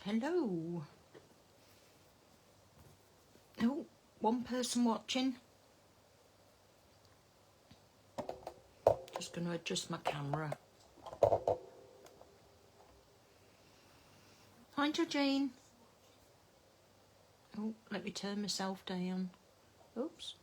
Hello. Oh, one person watching. Just going to adjust my camera. Hi, Georgine. Oh, let me turn myself down. Oops.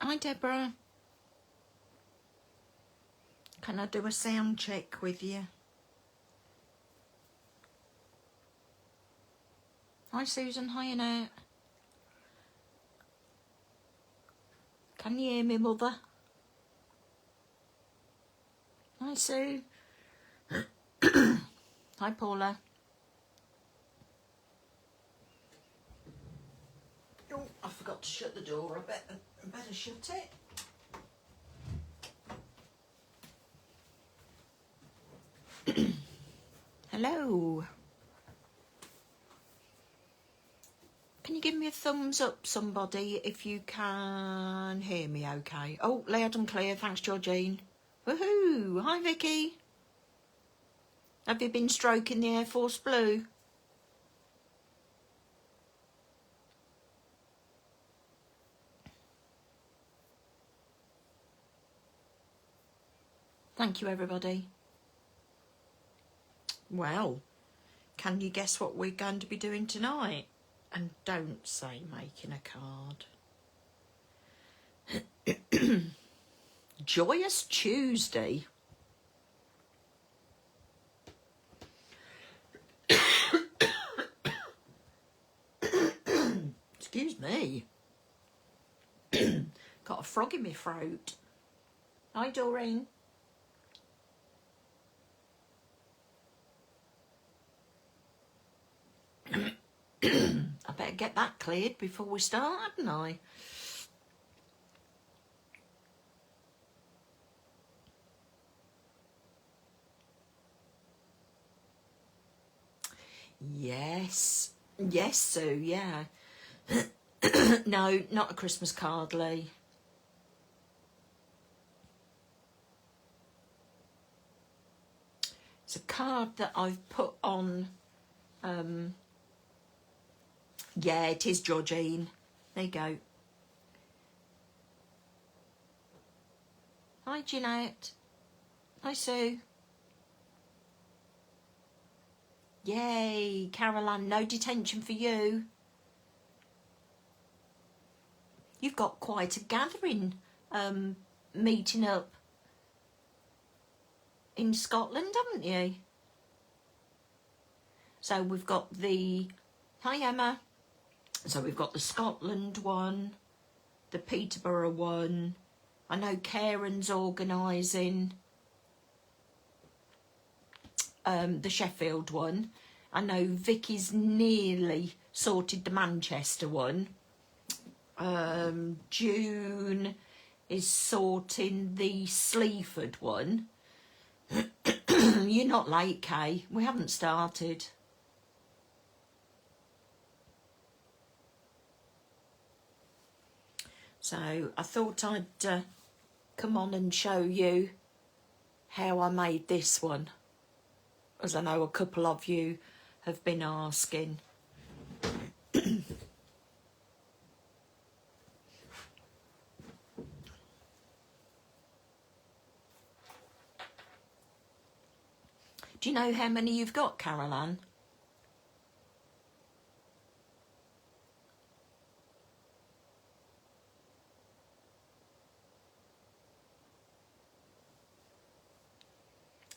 Hi, Deborah. Can I do a sound check with you? Hi, Susan. Hi, Annette. Can you hear me, Mother? Hi, Sue. Hi, Paula. Oh, I forgot to shut the door. I better shut it. Hello. Can you give me a thumbs up, somebody, if you can hear me okay? Oh, loud and clear. Thanks, Georgine. Woohoo! Hi, Vicky. Have you been stroking the Air Force Blue? Thank you, everybody. Well, can you guess what we're going to be doing tonight? And don't say making a card. Joyous Tuesday. Excuse me. Got a frog in my throat. Hi, Doreen. I better get that cleared before we start, hadn't I? Yes. Yes, Sue, yeah. No, not a Christmas card, Lee. It's a card that I've put on... yeah, it is Georgine. There you go. Hi, Jeanette. Hi, Sue. Yay, Caroline, no detention for you. You've got quite a gathering meeting up in Scotland, haven't you? So we've got the... Hi, Emma. So we've got the Scotland one, the Peterborough one. I know Karen's organising the Sheffield one. I know Vicky's nearly sorted the Manchester one. June is sorting the Sleaford one. You're not late, Kay. We haven't started. So I thought I'd come on and show you how I made this one, as I know a couple of you have been asking. Do you know how many you've got, Caroline?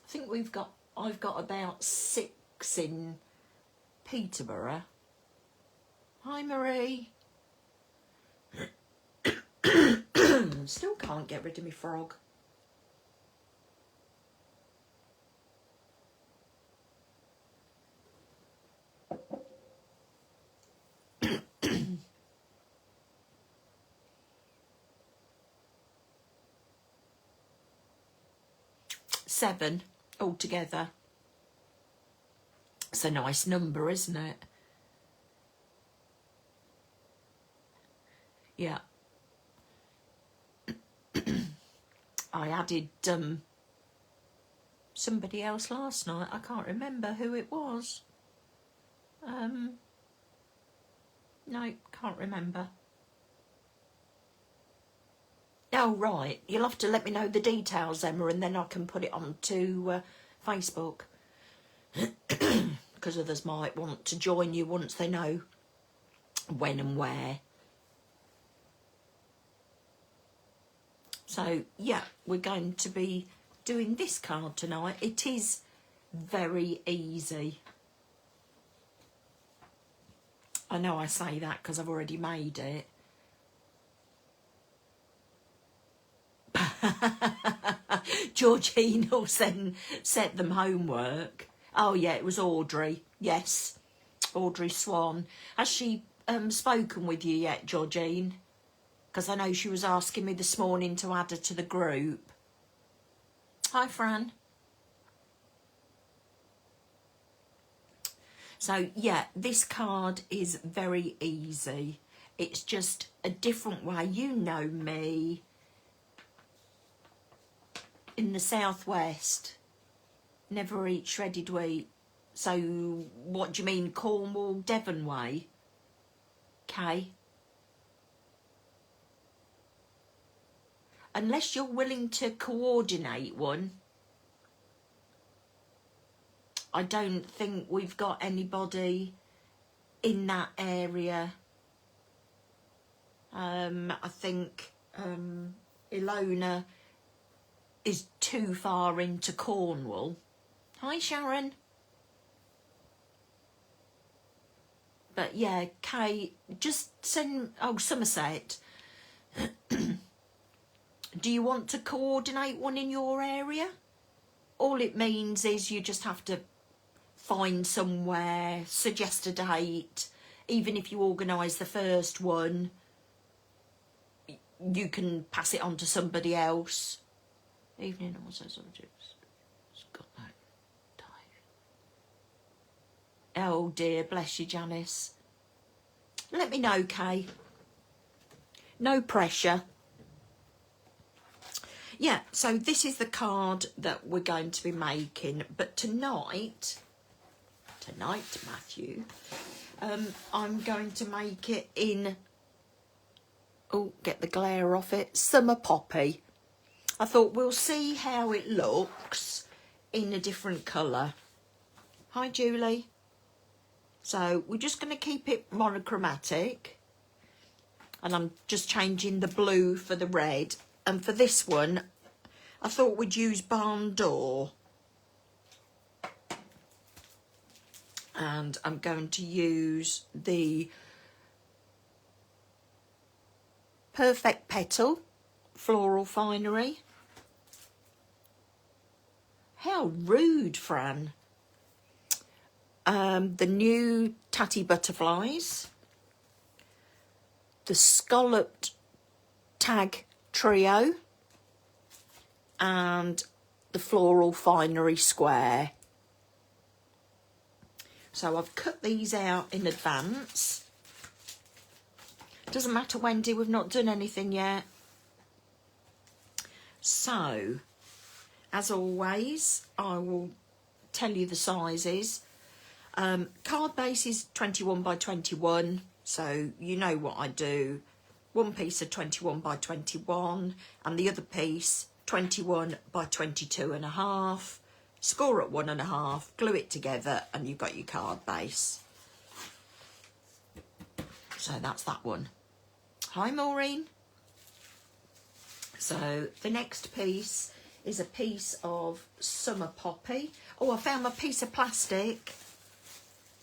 I think I've got about 6 in Peterborough. Hi, Marie. Still can't get rid of my frog. Seven. altogether. It's a nice number, isn't it? Yeah. I added somebody else last night. I can't remember who it was. No, can't remember. Oh, right. You'll have to let me know the details, Emma, and then I can put it onto Facebook. Because others might want to join you once they know when and where. So, yeah, we're going to be doing this card tonight. It is very easy. I know I say that because I've already made it. Georgine will set them homework. Oh, yeah, it was Audrey. Yes, Audrey Swan. Has she spoken with you yet, Georgine? Because I know she was asking me this morning to add her to the group. Hi, Fran. So, yeah, this card is very easy. It's just a different way. You know me. In the southwest, never eat shredded wheat. So, what do you mean, Cornwall, Devon way? Okay. Unless you're willing to coordinate one, I don't think we've got anybody in that area. I think Ilona is too far into Cornwall. Hi, Sharon. But yeah, Kay, just send... Oh, Somerset. Do you want to coordinate one in your area? All it means is you just have to find somewhere, suggest a date. Even if you organise the first one, you can pass it on to somebody else. Evening also subjects. Got that dive. Oh dear, bless you, Janice. Let me know, Kay. No pressure. Yeah, so this is the card that we're going to be making. But tonight, Matthew, I'm going to make it in, oh, get the glare off it, Summer Poppy. I thought we'll see how it looks in a different colour. Hi, Julie. So we're just going to keep it monochromatic. And I'm just changing the blue for the red. And for this one, I thought we'd use Barn Door. And I'm going to use the Perfect Petal Floral Finery. How rude, Fran. The new Tatty Butterflies. The Scalloped Tag Trio. And the Floral Finery Square. So I've cut these out in advance. Doesn't matter, Wendy, we've not done anything yet. So, as always, I will tell you the sizes. Card base is 21 by 21, so you know what I do. One piece of 21 by 21 and the other piece 21 by 22.5. Score at 1.5, glue it together, and you've got your card base. So that's that one. Hi, Maureen. So the next piece is a piece of Summer Poppy. Oh, I found my piece of plastic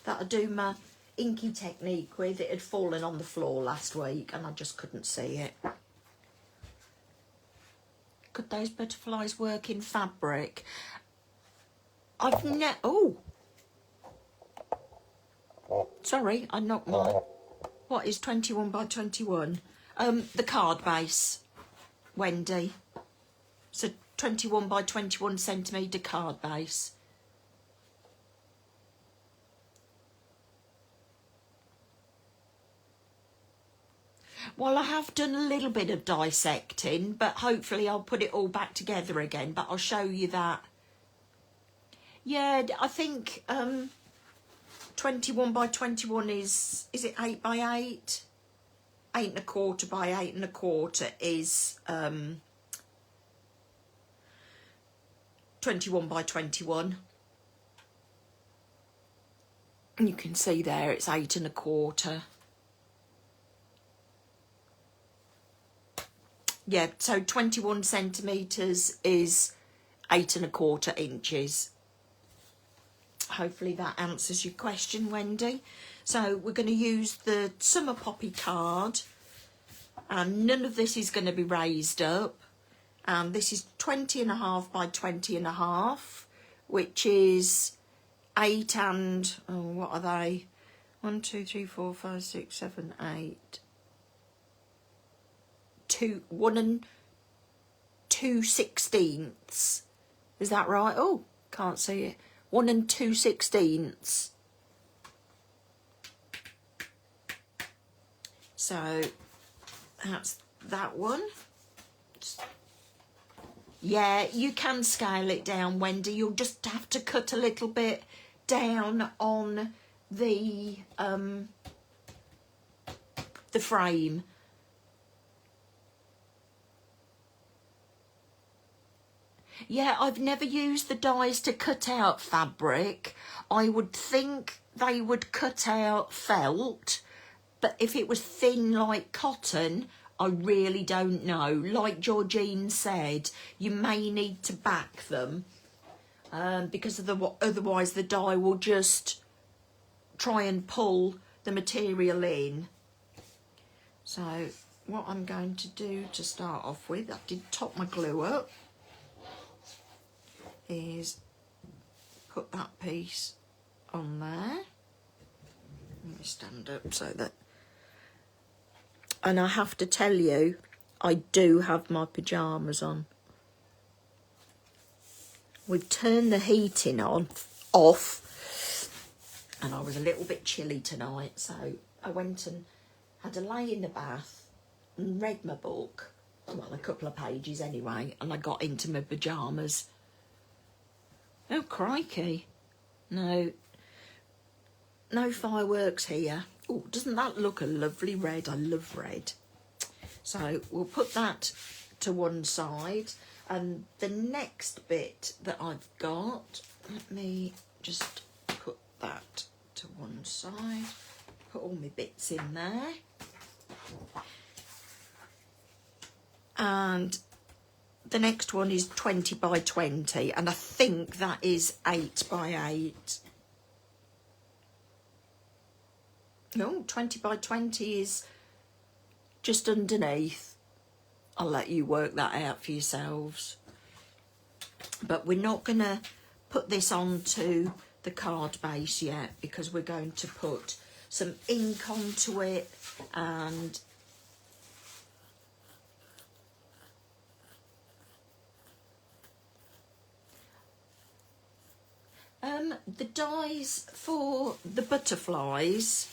that I do my inky technique with. It had fallen on the floor last week and I just couldn't see it. Could those butterflies work in fabric? I've never... Oh! Sorry, I knocked my... What is 21 by 21? The card base, Wendy. So 21 by 21 centimetre card base. Well, I have done a little bit of dissecting, but hopefully I'll put it all back together again, but I'll show you that. Yeah, I think 21 by 21 is it 8 by 8? 8 1/4 by 8 1/4 is 21 by 21. And you can see there it's 8 1/4. Yeah, so 21 centimetres is 8 1/4 inches. Hopefully that answers your question, Wendy. So we're going to use the Summer Poppy card, and none of this is going to be raised up. And this is 20 1/2 by 20 1/2, which is 8 and, oh, what are they? 1, 2, 3, 4, 5, 6, 7, 8. 1 and 2/16. Is that right? Oh, can't see it. 1 and 2/16. So that's that one. Yeah, you can scale it down, Wendy. You'll just have to cut a little bit down on the frame. Yeah, I've never used the dies to cut out fabric. I would think they would cut out felt, but if it was thin like cotton, I really don't know. Like Georgine said, you may need to back them because otherwise the die will just try and pull the material in. So what I'm going to do to start off with, I did top my glue up, is put that piece on there. Let me stand up so that, and I have to tell you, I do have my pyjamas on. We've turned the heating off, and I was a little bit chilly tonight, so I went and had a lay in the bath and read my book, well, a couple of pages anyway, and I got into my pyjamas. Oh, crikey. No fireworks here. Oh, doesn't that look a lovely red? I love red. So we'll put that to one side. And the next bit that I've got, let me just put that to one side. Put all my bits in there. And the next one is 20 by 20, and I think that is 8 by 8. No, 20 by 20 is just underneath. I'll let you work that out for yourselves. But we're not going to put this onto the card base yet, because we're going to put some ink onto it, and the dies for the butterflies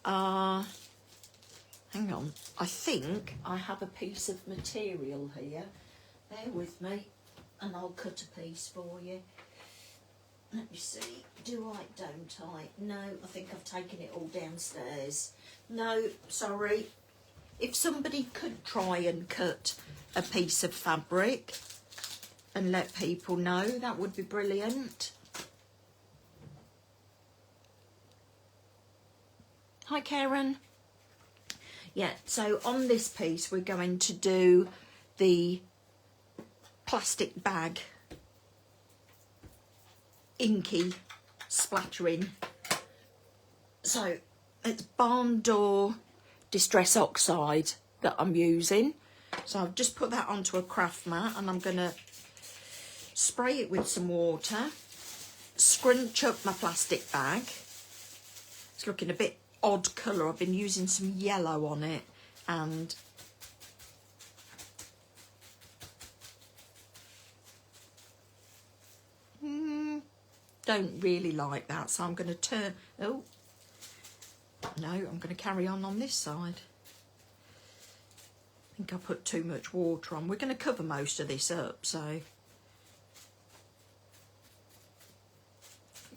are, hang on, I think I have a piece of material here. Bear with me and I'll cut a piece for you. Let me see, do I, don't I? No, I think I've taken it all downstairs. No, sorry. If somebody could try and cut a piece of fabric and let people know, that would be brilliant. Hi, Karen. Yeah, so on this piece we're going to do the plastic bag inky splattering. So it's barn door distress oxide that I'm using. So I've just put that onto a craft mat, and I'm going to spray it with some water, scrunch up my plastic bag. It's looking a bit odd colour. I've been using some yellow on it, and don't really like that, so I'm going to turn, oh, no, I'm going to carry on this side. I think I put too much water on. We're going to cover most of this up, so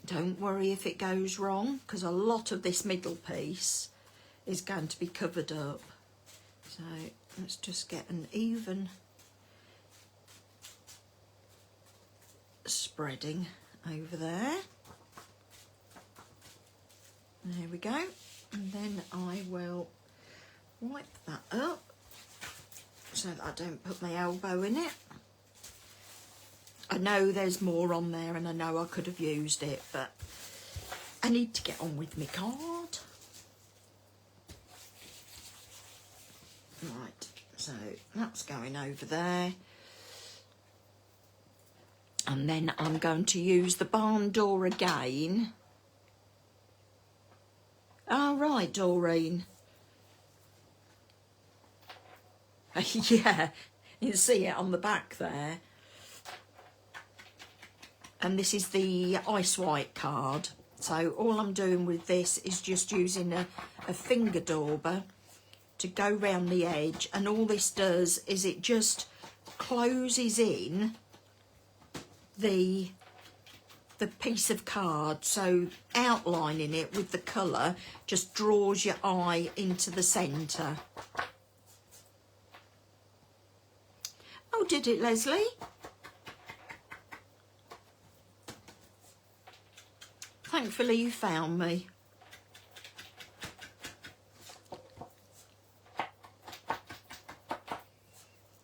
don't worry if it goes wrong, because a lot of this middle piece is going to be covered up. So let's just get an even spreading over there. There we go. And then I will wipe that up so that I don't put my elbow in it. I know there's more on there and I know I could have used it, but I need to get on with my card. Right, so that's going over there. And then I'm going to use the barn door again. Oh, right, Doreen. Yeah, you can see it on the back there. And this is the ice white card. So all I'm doing with this is just using a finger dauber to go round the edge. And all this does is it just closes in the piece of card, so outlining it with the colour just draws your eye into the centre. Oh, did it, Leslie? Thankfully you found me.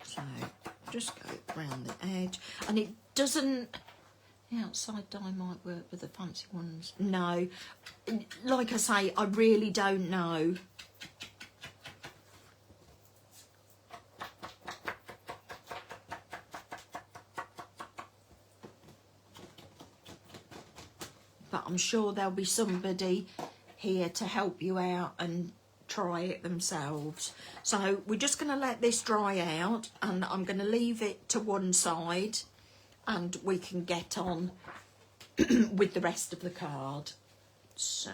So just go round the edge, and it doesn't. The outside dye might work with the fancy ones. No, like I say, I really don't know. But I'm sure there'll be somebody here to help you out and try it themselves. So we're just going to let this dry out, and I'm going to leave it to one side, and we can get on with the rest of the card. So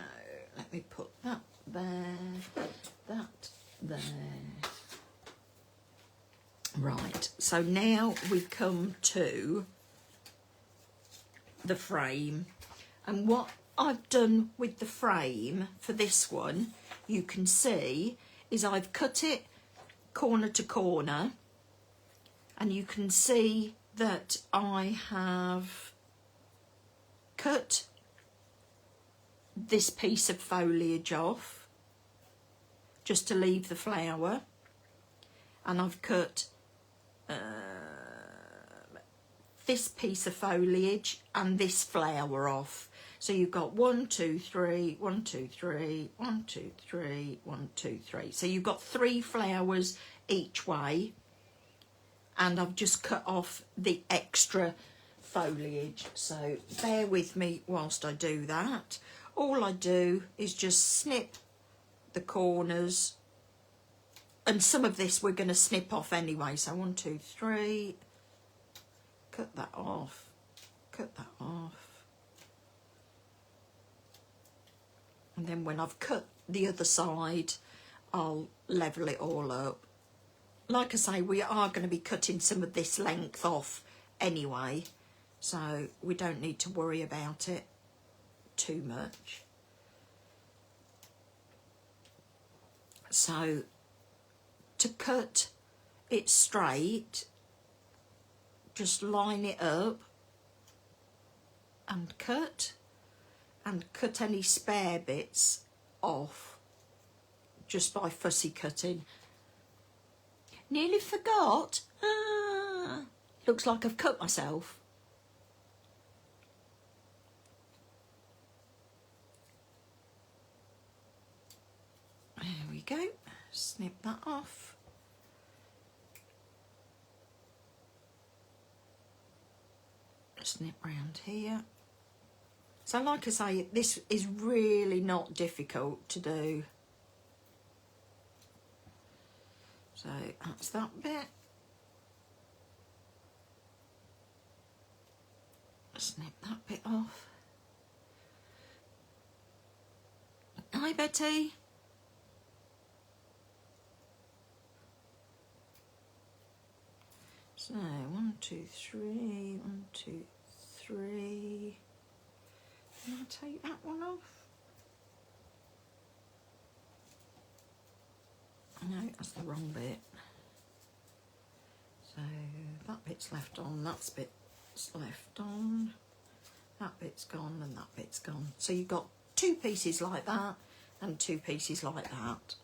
let me put that there, that there. Right, so now we come to the frame. And what I've done with the frame for this one, you can see, is I've cut it corner to corner, and you can see that I have cut this piece of foliage off just to leave the flower, and I've cut this piece of foliage and this flower off. So you've got 1, 2, 3, 1, 2, 3, 1, 2, 3, 1, 2, 3. So you've got 3 flowers each way, and I've just cut off the extra foliage. So bear with me whilst I do that. All I do is just snip the corners, and some of this we're going to snip off anyway. So 1, 2, 3, cut that off, cut that off. And then when I've cut the other side, I'll level it all up. Like I say, we are going to be cutting some of this length off anyway, so we don't need to worry about it too much. So to cut it straight, just line it up and cut any spare bits off just by fussy cutting. Nearly forgot. Looks like I've cut myself. There we go. Snip that off. Snip round here. So like I say, this is really not difficult to do. So that's that bit. Snip that bit off. Betty? So 1, 2, 3, 1, 2, 3. Can I take that one off? No, that's the wrong bit. So that bit's left on, that's bit's left on, that bit's gone and that bit's gone. So you've got 2 pieces like that and 2 pieces like that.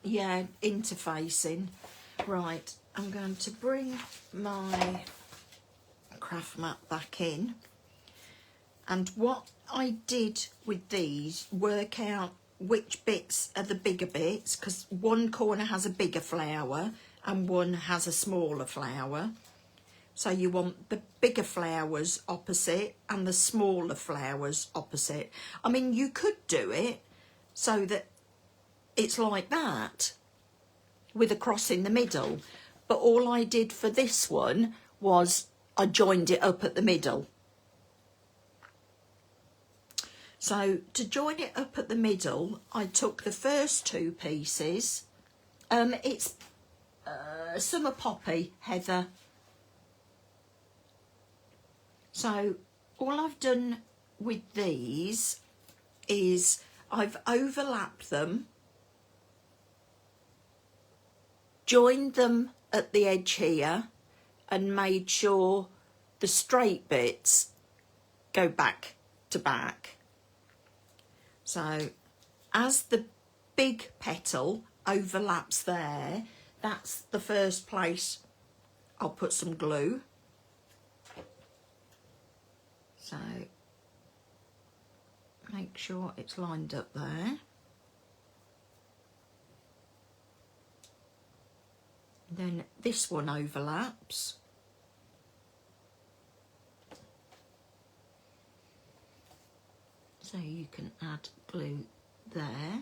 Yeah, interfacing. Right, I'm going to bring my craft mat back in. And what I did with these, work out which bits are the bigger bits, because one corner has a bigger flower and one has a smaller flower. So you want the bigger flowers opposite and the smaller flowers opposite. I mean, you could do it so that it's like that with a cross in the middle, but all I did for this one was I joined it up at the middle. So to join it up at the middle, I took the first 2 pieces. It's Summer Poppy Heather. So all I've done with these is I've overlapped them, joined them at the edge here and made sure the straight bits go back to back. So as the big petal overlaps there, that's the first place I'll put some glue. So make sure it's lined up there. Then this one overlaps. So you can add glue there.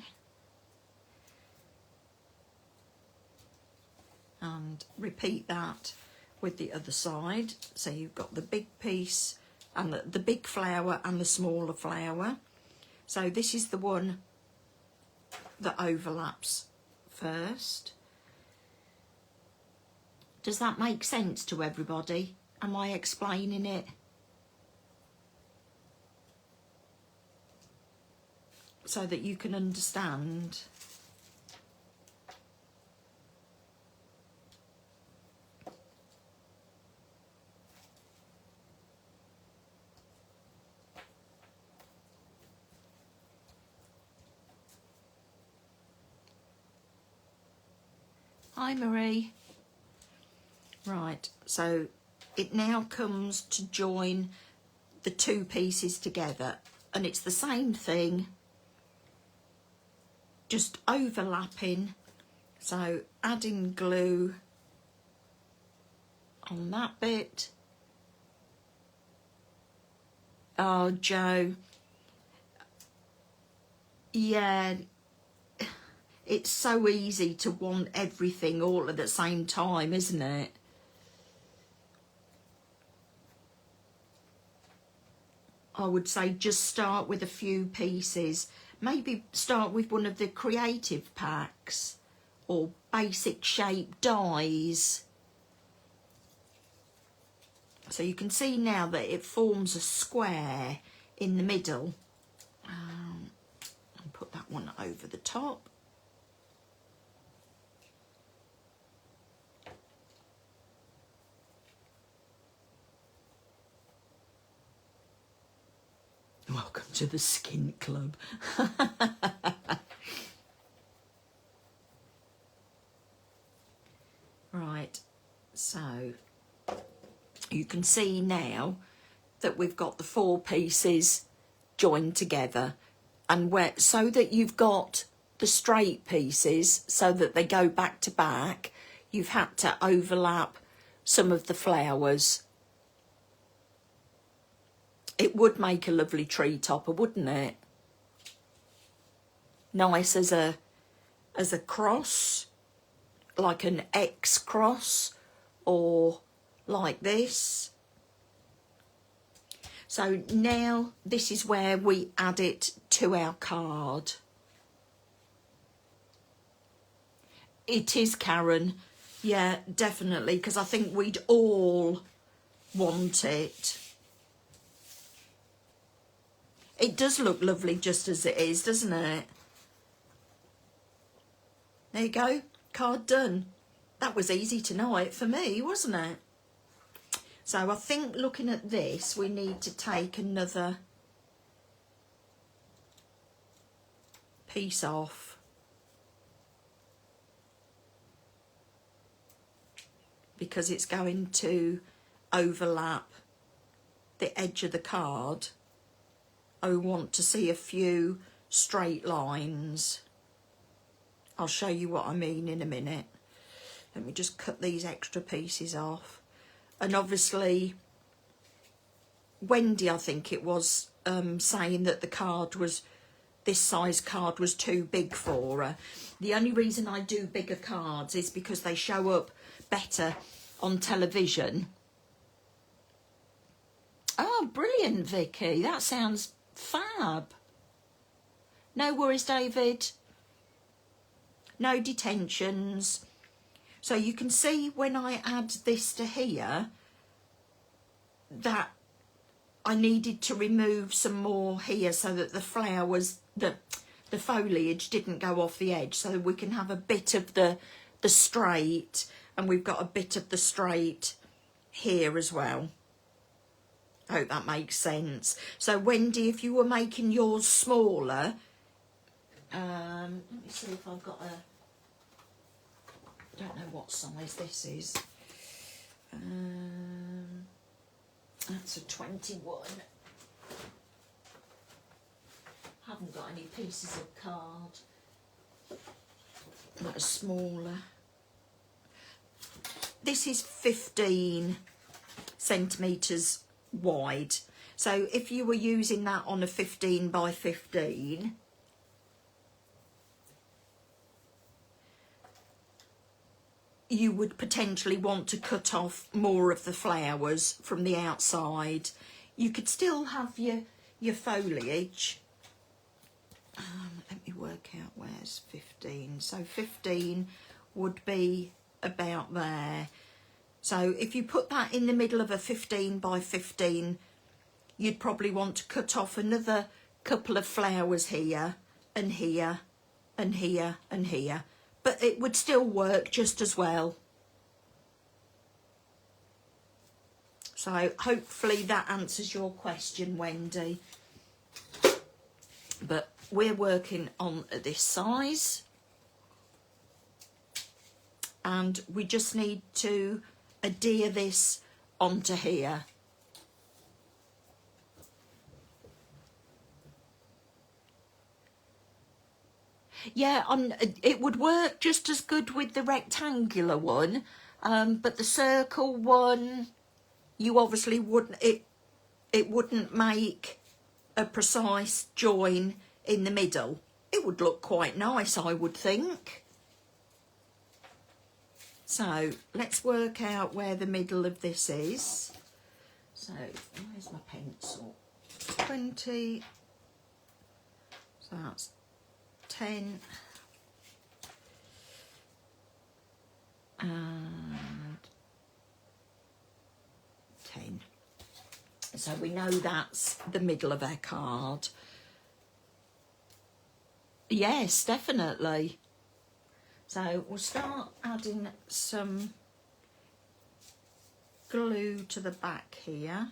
And repeat that with the other side. So you've got the big piece and the big flower and the smaller flower. So this is the one that overlaps first. Does that make sense to everybody? Am I explaining it? So that you can understand. Hi Marie. Right, so it now comes to join the 2 pieces together, and it's the same thing, just overlapping. So adding glue on that bit. Oh, Joe. Yeah, it's so easy to want everything all at the same time, isn't it? I would say just start with a few pieces. Maybe start with one of the creative packs or basic shape dies. So you can see now that it forms a square in the middle. And put that one over the top. Welcome to the Skin Club. Right, so you can see now that we've got the 4 pieces joined together, and where so that you've got the straight pieces so that they go back to back, you've had to overlap some of the flowers. It would make a lovely tree topper, wouldn't it? Nice as a cross, like an X cross, or like this. So now this is where we add it to our card. It is, Karen. Yeah, definitely, because I think we'd all want it. It does look lovely just as it is, doesn't it? There you go, card done. That was easy tonight for me, wasn't it? So I think looking at this, we need to take another piece off. Because it's going to overlap the edge of the card. I want to see a few straight lines. I'll show you what I mean in a minute. Let me just cut these extra pieces off. And obviously, Wendy, I think it was, saying that the card was, this size card was too big for her. The only reason I do bigger cards is because they show up better on television. Oh, brilliant, Vicky. That sounds fab. No worries, David. No detentions. So you can see when I add this to here that I needed to remove some more here so that the flowers, the foliage didn't go off the edge, so we can have a bit of the straight, and we've got a bit of the straight here as well. I hope that makes sense. So Wendy, if you were making yours smaller, let me see if I've got a, I don't know what size this is. That's a 21. Haven't got any pieces of card that are smaller. This is 15 centimetres wide. So if you were using that on a 15 by 15, you would potentially want to cut off more of the flowers from the outside. You could still have your foliage. Let me work out where's 15. So 15 would be about there. So if you put that in the middle of a 15 by 15, you'd probably want to cut off another couple of flowers here and here and here and here. But it would still work just as well. So hopefully that answers your question, Wendy. But we're working on this size. And we just need to adhere this onto here. Yeah, it would work just as good with the rectangular one, but the circle one, you obviously wouldn't, it wouldn't make a precise join in the middle. It would look quite nice, I would think. So let's work out where the middle of this is. So where's my pencil? 20, so that's 10 and 10. So we know that's the middle of our card. Yes, definitely. So we'll start adding some glue to the back here.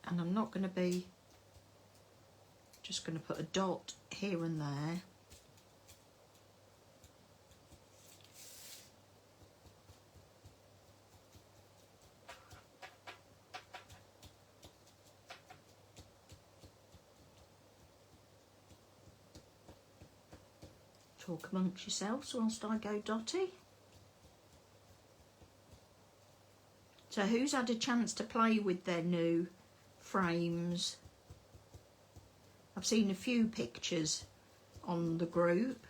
And I'm not going to be, just going to put a dot here and there. Talk amongst yourselves whilst I go dotty. So who's had a chance to play with their new frames? I've seen a few pictures on the group.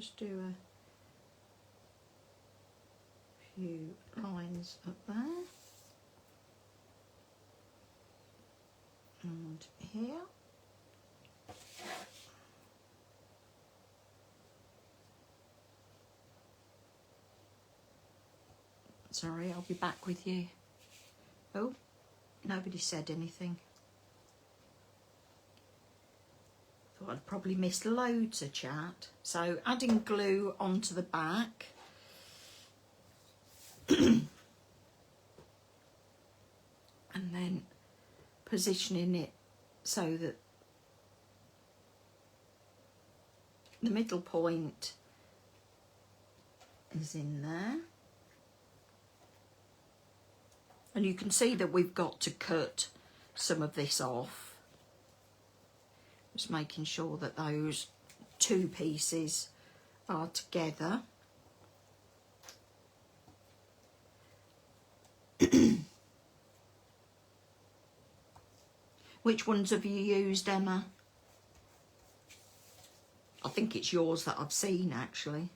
just do a few lines up there and here. Sorry, I'll be back with you. Oh, nobody said anything. Thought I'd probably missed loads of chat. So adding glue onto the back. And then positioning it so that the middle point is in there. And you can see that we've got to cut some of this off. Just making sure that those two pieces are together. Which ones have you used, Emma? I think it's yours that I've seen, actually.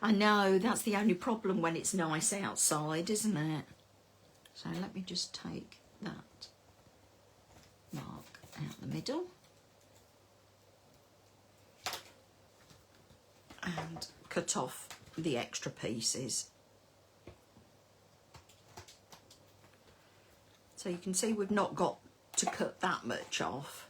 I know, that's the only problem when it's nice outside, isn't it? So let me just take that mark out the middle and cut off the extra pieces. So you can see we've not got to cut that much off.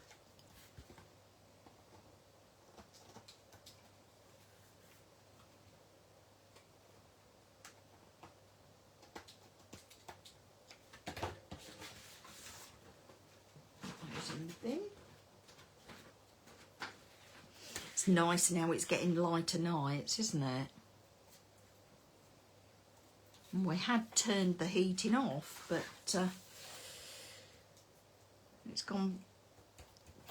It's nice now, it's getting lighter nights, isn't it? And we had turned the heating off, but it's gone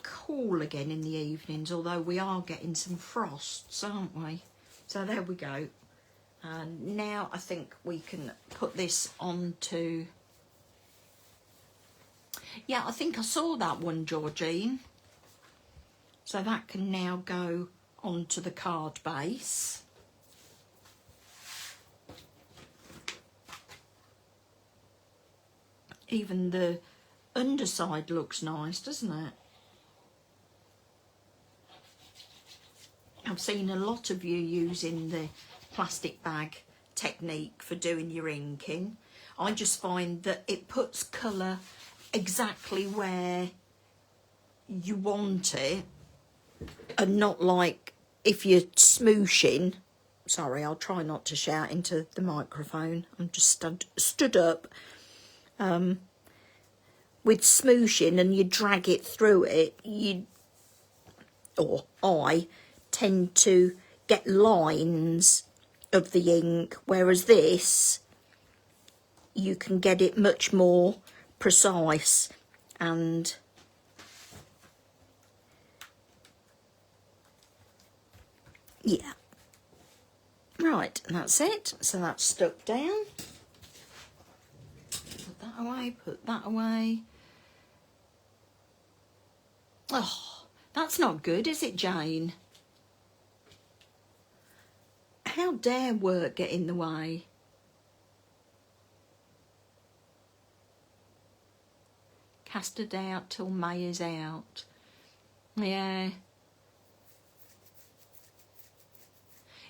cool again in the evenings, although we are getting some frosts, aren't we? So there we go. And now I think we can put this onto... Yeah, I think I saw that one, Georgine. So that can now go onto the card base. Even the underside looks nice, doesn't it? I've seen a lot of you using the plastic bag technique for doing your inking. I just find that it puts colour exactly where you want it, and not like if you're smooshing. Sorry, I'll try not to shout into the microphone. I'm just stood up. With smooshing and you drag it through it, I tend to get lines of the ink, whereas this, you can get it much more precise. And yeah, right, and that's it. So that's stuck down. Put that away, put that away. Oh, that's not good, is it, Jane? How dare work get in the way? Cast a day out till May is out. Yeah.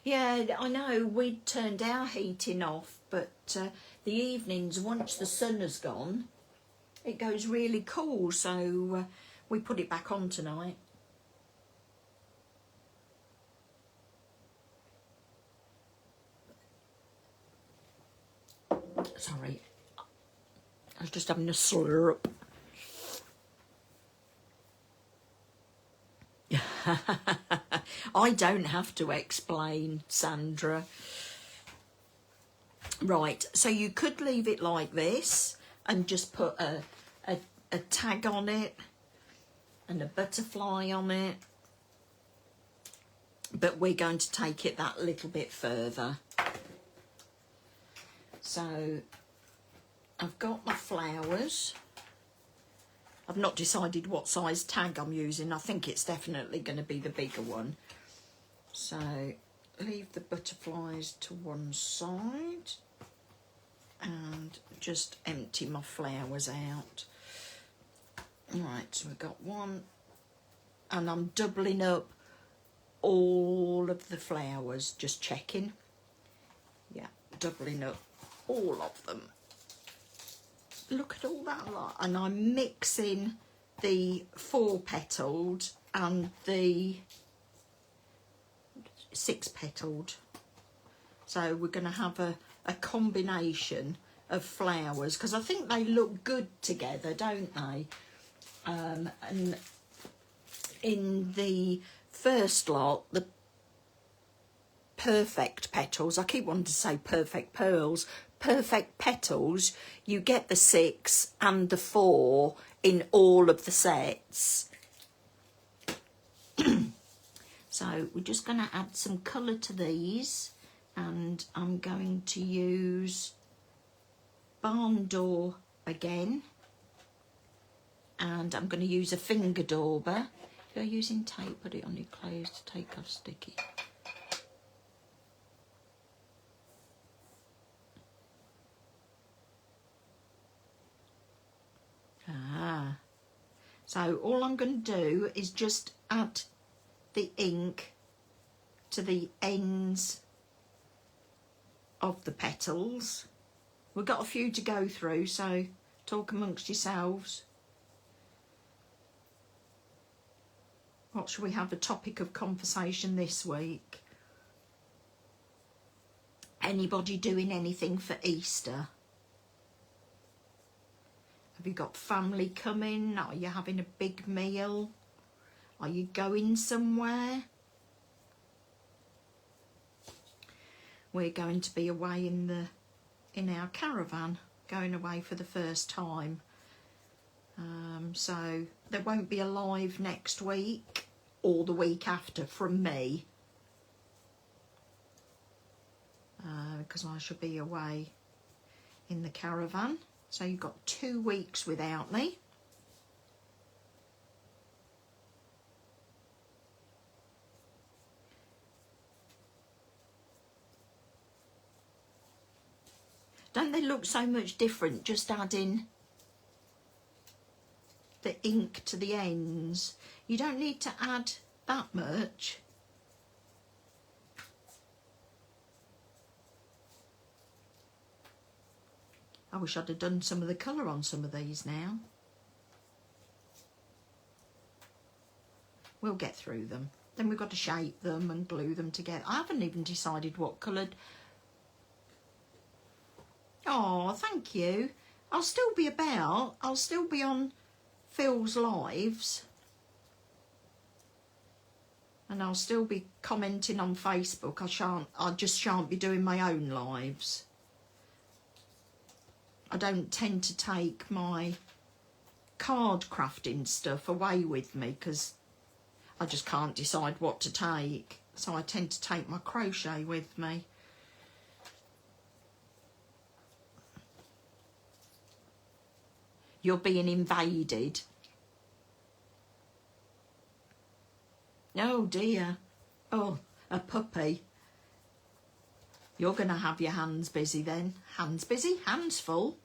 Yeah, I know we'd turned our heating off, but the evenings, once the sun has gone, it goes really cool, so we put it back on tonight. Sorry, I was just having a slurp. I don't have to explain, Sandra. Right, so you could leave it like this and just put a tag on it and a butterfly on it but we're going to take it that little bit further. So I've got my flowers. I've not decided what size tag I'm using. I think it's definitely going to be the bigger one. So leave the butterflies to one side and just empty my flowers out. Right, so we've got one, and I'm doubling up all of the flowers, just checking. Yeah, doubling up all of them. Look at all that lot. And I'm mixing the 4-petaled and the 6-petaled. So we're going to have a combination of flowers, because I think they look good together, don't they? And in the first lot, the perfect petals, I keep wanting to say perfect pearls, perfect petals, you get the 6 and the 4 in all of the sets. So we're just going to add some colour to these, and I'm going to use barn door again, and I'm going to use a finger dauber. If you're using tape, put it on your clothes to take off sticky. So all I'm going to do is just add the ink to the ends of the petals. We've got a few to go through, so talk amongst yourselves. What shall we have a topic of conversation this week? Anybody doing anything for Easter? Have you got family coming? Are you having a big meal? Are you going somewhere? We're going to be away in our caravan, going away for the first time. So there won't be a live next week or the week after from me, because I shall be away in the caravan. So you've got 2 weeks without me. Don't they look so much different just adding the ink to the ends? You don't need to add that much. I wish I'd have done some of the colour on some of these now. We'll get through them. Then we've got to shape them and glue them together. I haven't even decided what coloured. Oh, thank you. I'll still be about. I'll still be on Phil's lives. And I'll still be commenting on Facebook. I just shan't be doing my own lives. I don't tend to take my card crafting stuff away with me because I just can't decide what to take. So I tend to take my crochet with me. You're being invaded. Oh dear. Oh, a puppy. You're going to have your hands busy then. Hands busy, hands full.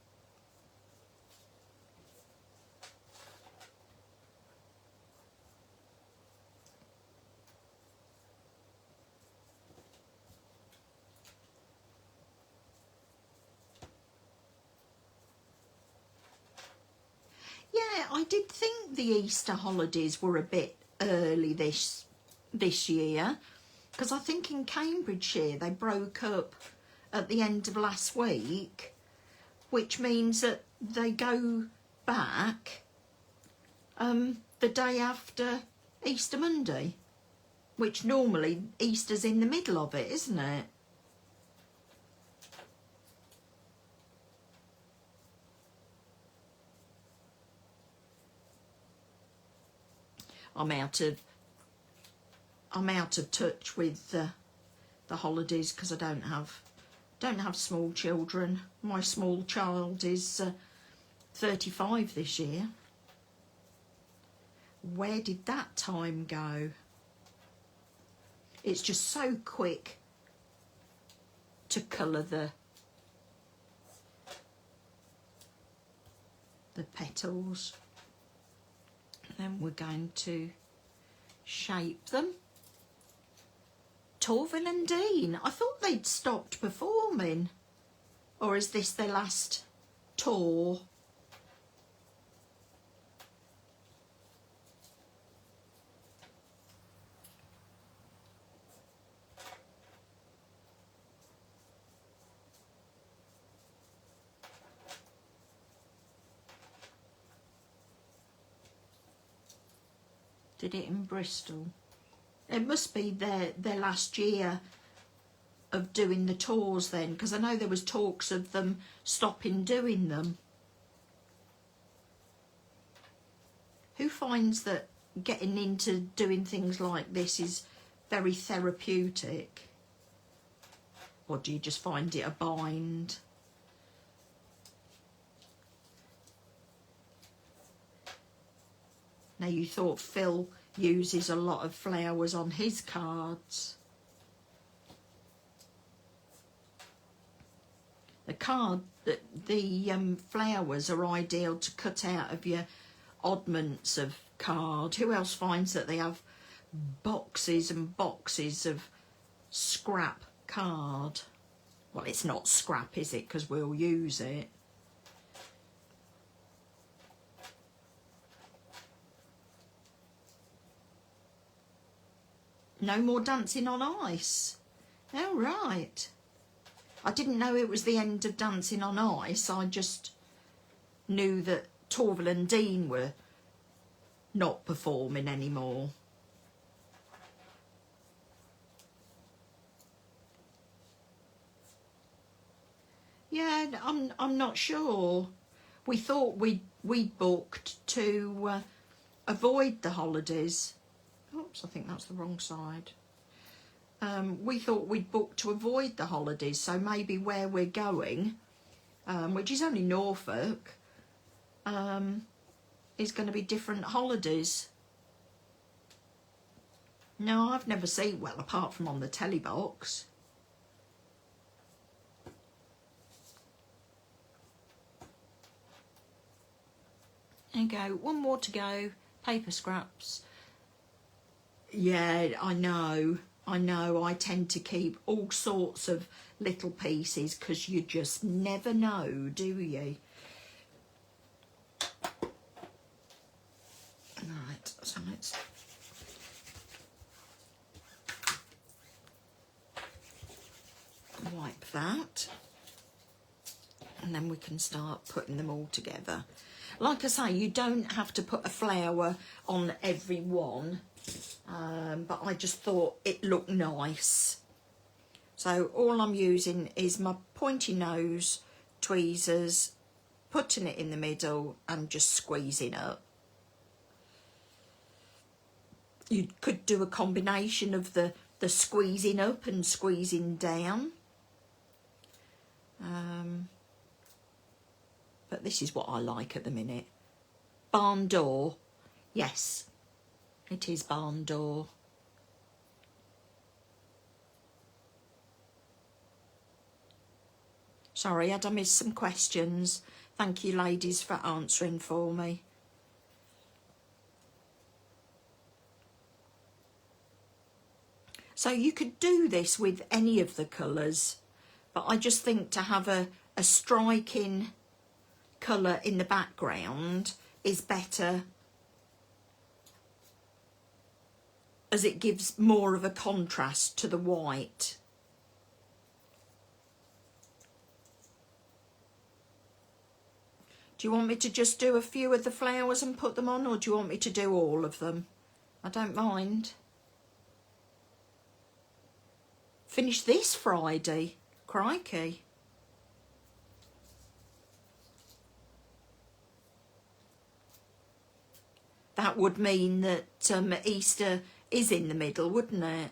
Yeah, I did think the Easter holidays were a bit early this year, because I think in Cambridgeshire they broke up at the end of last week, which means that they go back the day after Easter Monday, which normally Easter's in the middle of it, isn't it? I'm I'm out of touch with the holidays because I don't have small children. My small child is 35 this year. Where did that time go? It's just so quick to colour the petals. And then we're going to shape them. Torvill and Dean, I thought they'd stopped performing. Or is this their last tour? Did it in Bristol? It must be their last year of doing the tours then, because I know there was talks of them stopping doing them. Who finds that getting into doing things like this is very therapeutic? Or do you just find it a bind? Now, you thought Phil uses a lot of flowers on his cards. The flowers are ideal to cut out of your oddments of card. Who else finds that they have boxes and boxes of scrap card? Well, it's not scrap, is it? Because we'll use it. No more dancing on ice. Oh, right. I didn't know it was the end of dancing on ice. I just knew that Torvill and Dean were not performing anymore. Yeah, I'm not sure. We thought we'd booked to avoid the holidays. Oops, I think that's the wrong side. We thought we'd booked to avoid the holidays, so maybe where we're going, which is only Norfolk, is going to be different holidays. No, I've never seen, well, apart from on the telly box. There you go, one more to go, paper scraps. Yeah, I know, I tend to keep all sorts of little pieces because you just never know, do you? Right, so let's wipe that and then we can start putting them all together. Like I say, you don't have to put a flower on every one, but I just thought it looked nice. So all I'm using is my pointy nose tweezers, putting it in the middle and just squeezing up. You could do a combination of the squeezing up and squeezing down. But this is what I like at the minute. Barn door. Yes, it is barn door. Sorry, had I missed some questions? Thank you, ladies, for answering for me. So you could do this with any of the colours, but I just think to have a striking colour in the background is better, as it gives more of a contrast to the white. Do you want me to just do a few of the flowers and put them on, or do you want me to do all of them? I don't mind. Finish this Friday. Crikey. That would mean that Easter is in the middle, wouldn't it?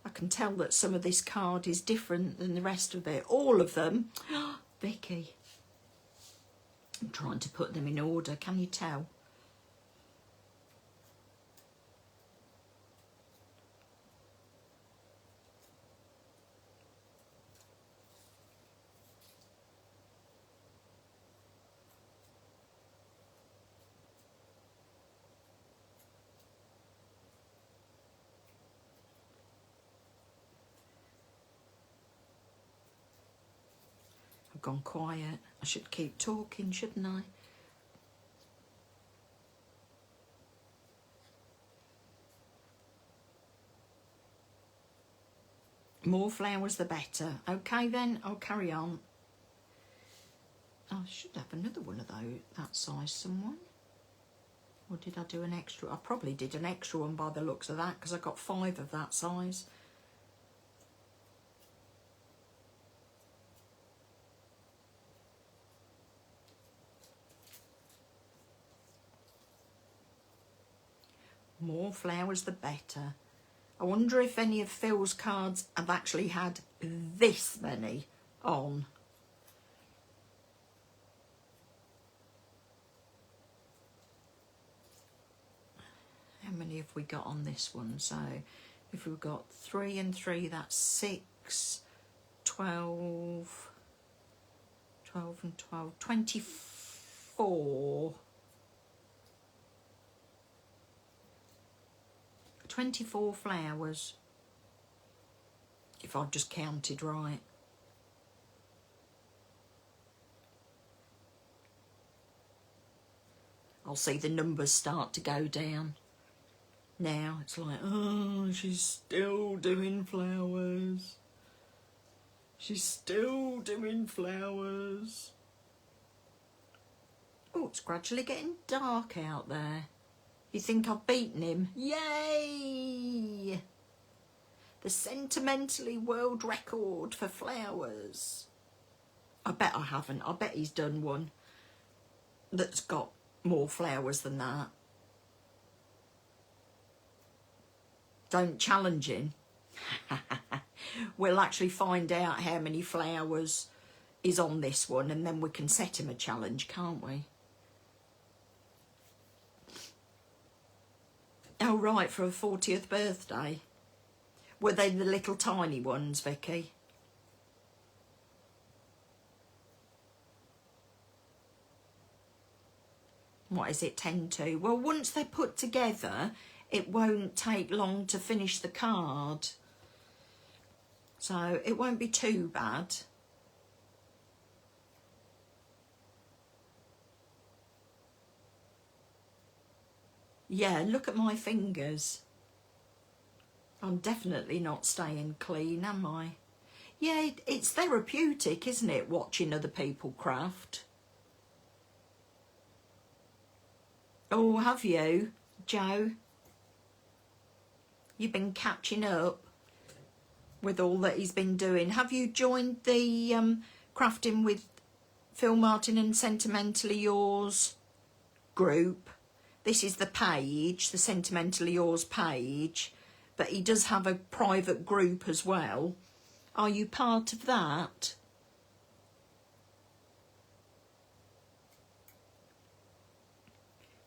I can tell that some of this card is different than the rest of it. All of them. Vicky. I'm trying to put them in order. Can you tell? I've gone quiet. I should keep talking, shouldn't I? More flowers the better. Okay then, I'll carry on. I should have another one of those, that size, someone. Or did I do an extra? I probably did an extra one by the looks of that, because I got 5 of that size. More flowers the better. I wonder if any of Phil's cards have actually had this many on. How many have we got on this one? So if we've got 3 and 3, that's 6, 12, 12 and 12, 24. 24 flowers, if I've just counted right. I'll see the numbers start to go down. Now it's like, oh, she's still doing flowers. She's still doing flowers. Oh, it's gradually getting dark out there. You think I've beaten him? Yay! The sentimentally world record for flowers. I bet I haven't. I bet he's done one that's got more flowers than that. Don't challenge him. We'll actually find out how many flowers is on this one, and then we can set him a challenge, can't we? Oh, right, for a 40th birthday. Were they the little tiny ones, Vicky? What is it, 10 to? Well, once they're put together, it won't take long to finish the card. So it won't be too bad. Yeah, look at my fingers. I'm definitely not staying clean, am I? Yeah, it's therapeutic, isn't it, watching other people craft? Oh, have you, Joe? You've been catching up with all that he's been doing. Have you joined the Crafting with Phil Martin and Sentimentally Yours group? This is the page, the Sentimentally Yours page, but he does have a private group as well. Are you part of that?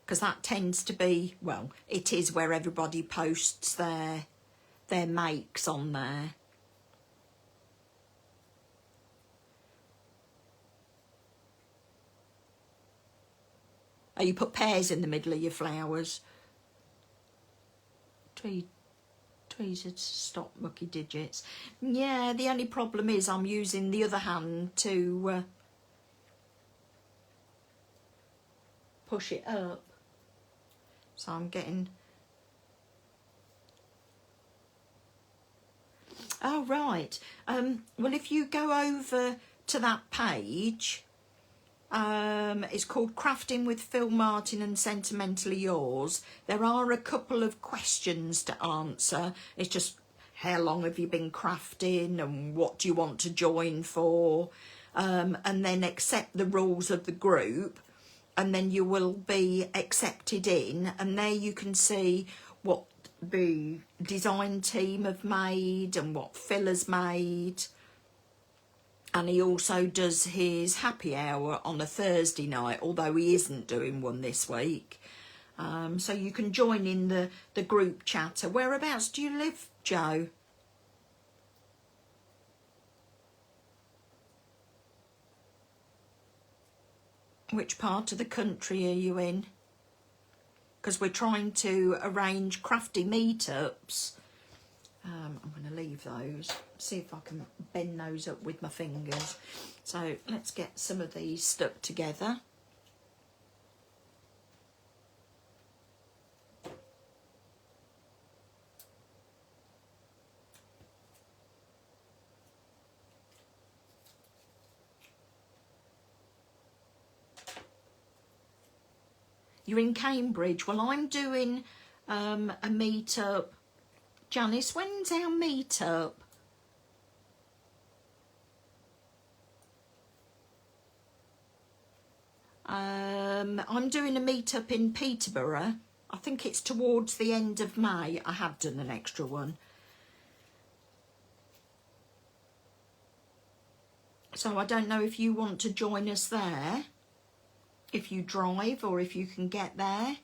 Because that tends to be, well, it is where everybody posts their makes on there. Oh, you put pears in the middle of your flowers. Tweezers stop mucky digits. Yeah, the only problem is I'm using the other hand to push it up. So I'm getting... Oh, right. Well, if you go over to that page... it's called Crafting with Phil Martin and Sentimentally Yours. There are a couple of questions to answer. It's just, how long have you been crafting and what do you want to join for? and then accept the rules of the group, and then you will be accepted in, and there you can see what the design team have made and what Phil has made. And he also does his happy hour on a Thursday night, although he isn't doing one this week. So you can join in the group chatter. Whereabouts do you live, Joe? Which part of the country are you in? Because we're trying to arrange crafty meetups. I'm going to leave those, see if I can bend those up with my fingers. So let's get some of these stuck together. You're in Cambridge. Well, I'm doing a meetup. Janice, when's our meetup? I'm doing a meetup in Peterborough. I think it's towards the end of May. I have done an extra one. So I don't know if you want to join us there, if you drive or if you can get there.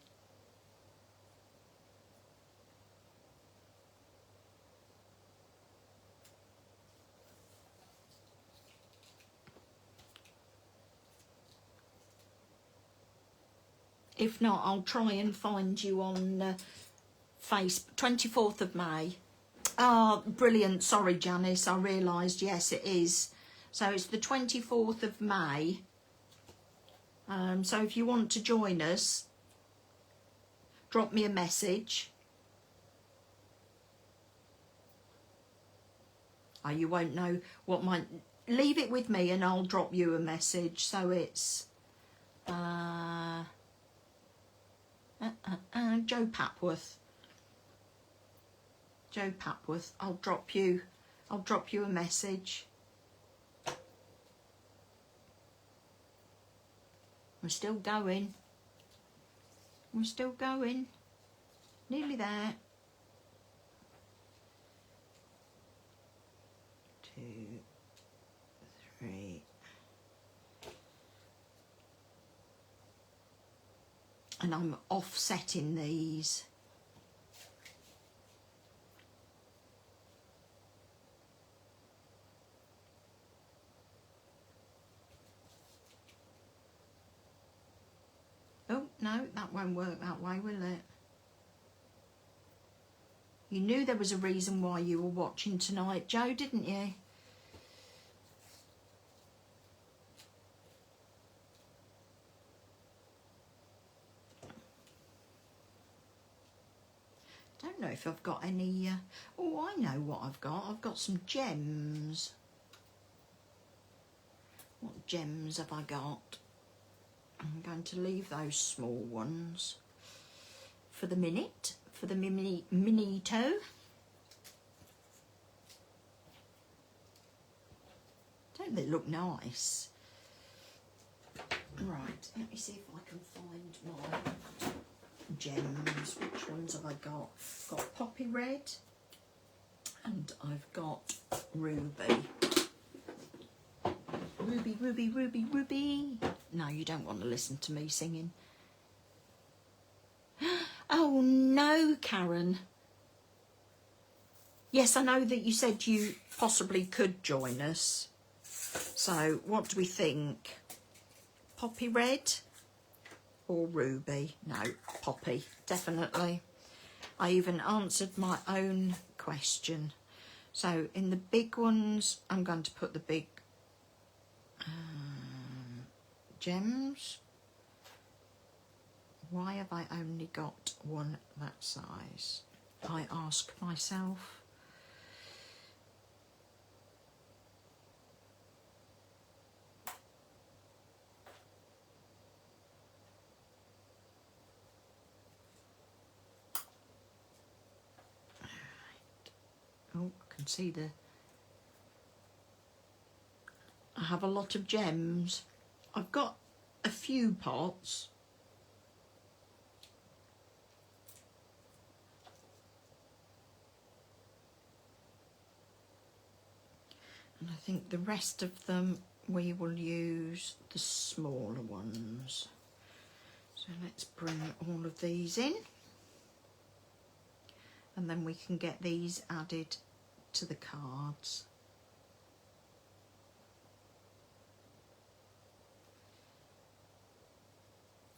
If not, I'll try and find you on Facebook. 24th of May. Oh, brilliant. Sorry, Janice. I realised, yes, it is. So it's the 24th of May. So if you want to join us, drop me a message. Oh, you won't know what my... Leave it with me and I'll drop you a message. So it's... Joe Papworth. Joe Papworth. I'll drop you a message. We're still going. We're still going. Nearly there. 2, 3. And I'm offsetting these. Oh, no, that won't work that way, will it? You knew there was a reason why you were watching tonight, Joe, didn't you? Don't know if I've got any... oh, I know what I've got. I've got some gems. What gems have I got? I'm going to leave those small ones for the minute, for the mini-toe. Don't they look nice? Right, let me see if I can find my gems. Which ones have I got? Got poppy red and I've got ruby. Ruby, ruby, ruby, ruby. No, you don't want to listen to me singing. Oh no, Karen. Yes, I know that you said you possibly could join us. So what do we think? Poppy red or ruby? No, poppy, definitely. I even answered my own question. So in the big ones, I'm going to put the big gems. Why have I only got one that size? I ask myself. Oh, I can see the... I have a lot of gems. I've got a few pots. And I think the rest of them we will use the smaller ones. So let's bring all of these in. And then we can get these added to the cards.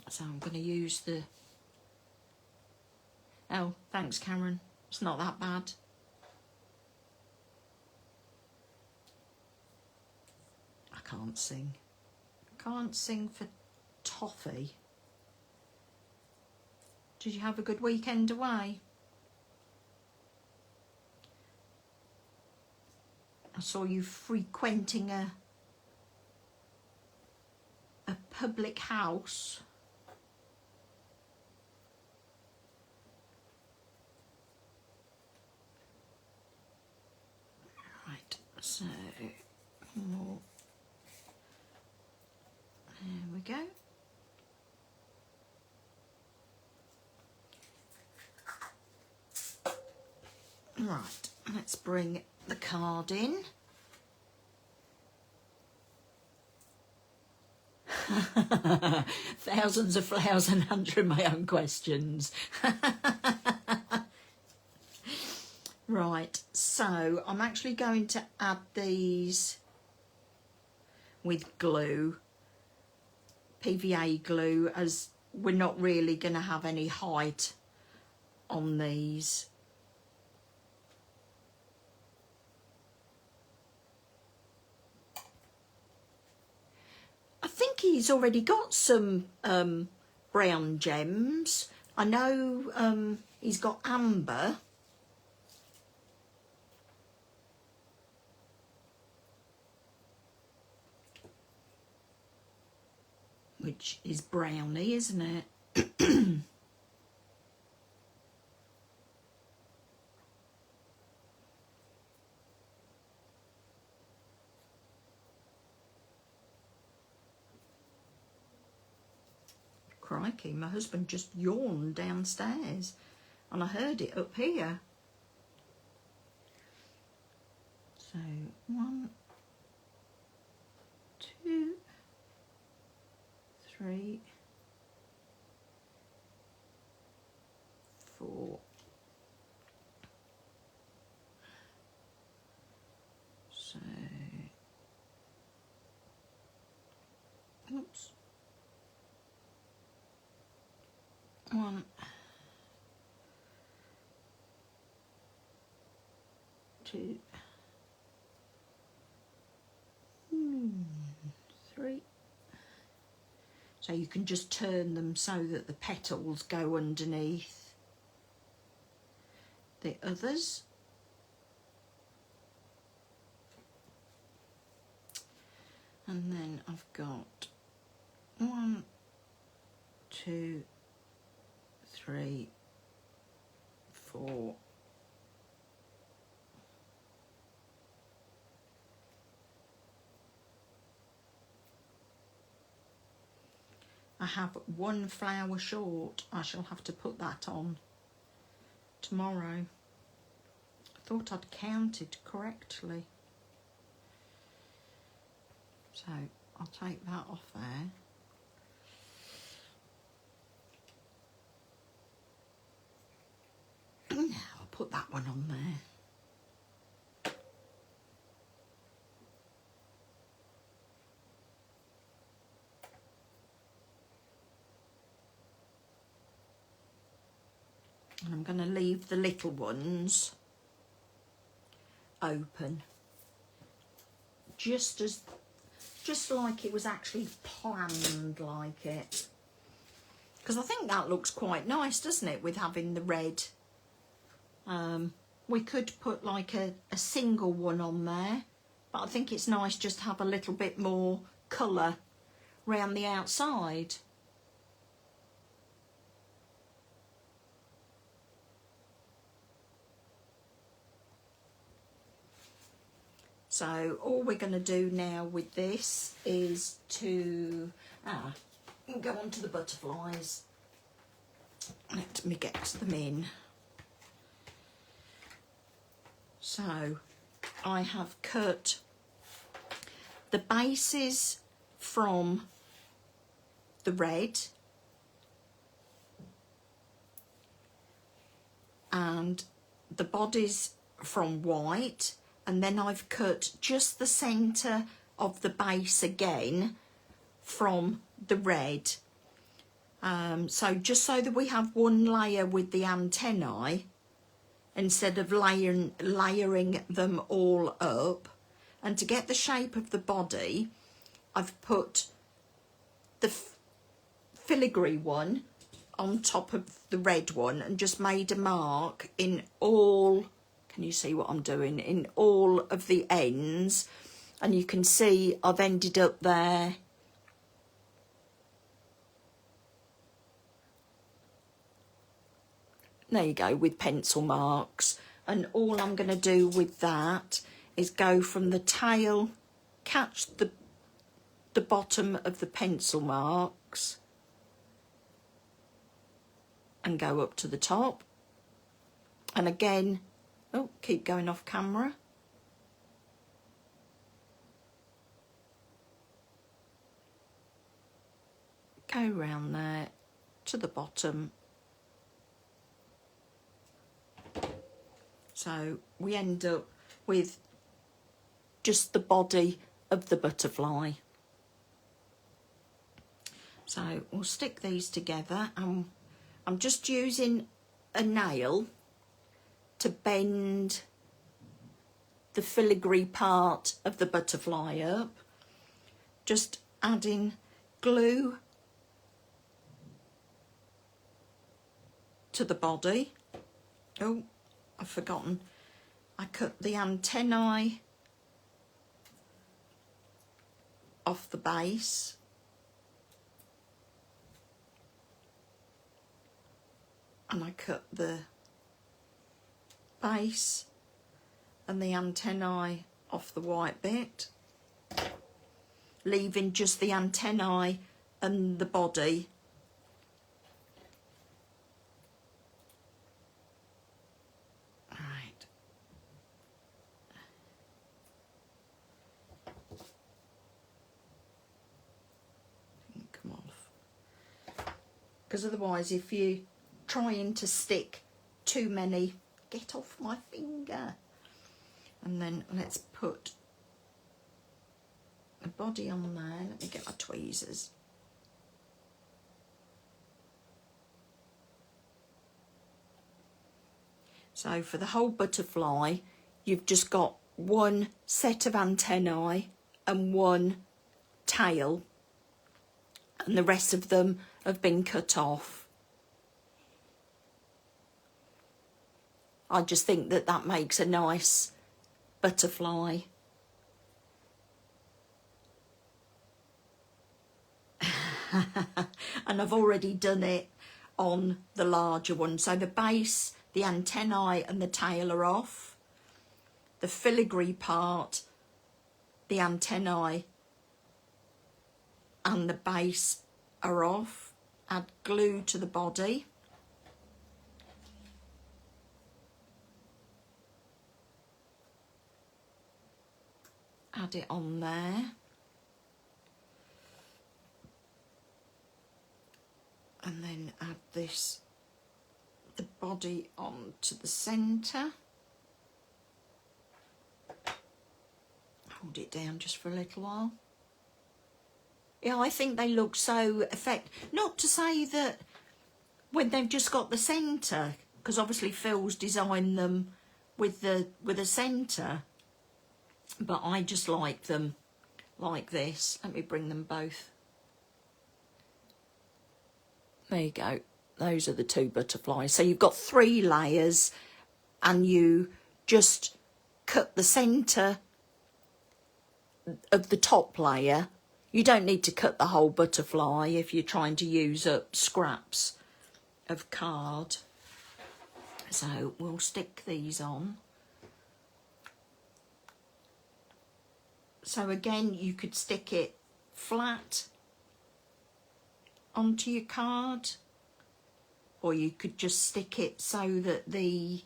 So I'm going to use the... Oh, thanks, Cameron. It's not that bad. I can't sing. Can't sing for toffee. Did you have a good weekend away? I saw you frequenting a public house. Right, so more. There we go. Right, let's bring the card in. Thousands of flowers and answering my own questions. Right, so I'm actually going to add these with glue, PVA glue, as we're not really going to have any height on these. I think he's already got some brown gems. I know he's got amber. Which is browny, isn't it? Crikey, my husband just yawned downstairs and I heard it up here. So 1, 2, 3, 4. So, oops. 1, 2, 3. So you can just turn them so that the petals go underneath the others. And then I've got 1, 2, 3, 4. I have one flower short. I shall have to put that on tomorrow. I thought I'd counted correctly. So I'll take that off there. Now I'll put that one on there. And I'm going to leave the little ones open, just like it was actually planned like it. Because I think that looks quite nice, doesn't it, with having the red. We could put like a single one on there, but I think it's nice just to have a little bit more colour round the outside. So all we're going to do now with this is to go on to the butterflies. Let me get them in. So I have cut the bases from the red and the bodies from white, and then I've cut just the centre of the base again from the red. So just so that we have one layer with the antennae instead of layering them all up. And to get the shape of the body, I've put the filigree one on top of the red one and just made a mark in all, can you see what I'm doing, in all of the ends, and you can see I've ended up there. There you go, with pencil marks. And all I'm going to do with that is go from the tail, catch the bottom of the pencil marks and go up to the top. And again, oh, keep going off camera. Go round there to the bottom. So we end up with just the body of the butterfly. So we'll stick these together, and I'm just using a nail to bend the filigree part of the butterfly up. Just adding glue to the body. Oh, I've forgotten. I cut the antennae off the base. And I cut the base and the antennae off the white bit, leaving just the antennae and the body. Right. Didn't come off. Because otherwise, if you trying to stick too many, get off my finger. And then let's put a body on there. Let me get my tweezers. So for the whole butterfly, you've just got one set of antennae and one tail, and the rest of them have been cut off. I just think that that makes a nice butterfly. And I've already done it on the larger one. So the base, the antennae and the tail are off. The filigree part, the antennae and the base are off. Add glue to the body. Add it on there. And then add this, the body on to the centre. Hold it down just for a little while. Yeah, I think they look so effective. Not to say that when they've just got the centre, because obviously Phil's designed them with a centre. But I just like them like this. Let me bring them both. There you go. Those are the two butterflies. So you've got 3 layers, and you just cut the centre of the top layer. You don't need to cut the whole butterfly if you're trying to use up scraps of card. So we'll stick these on. So again, you could stick it flat onto your card, or you could just stick it so that the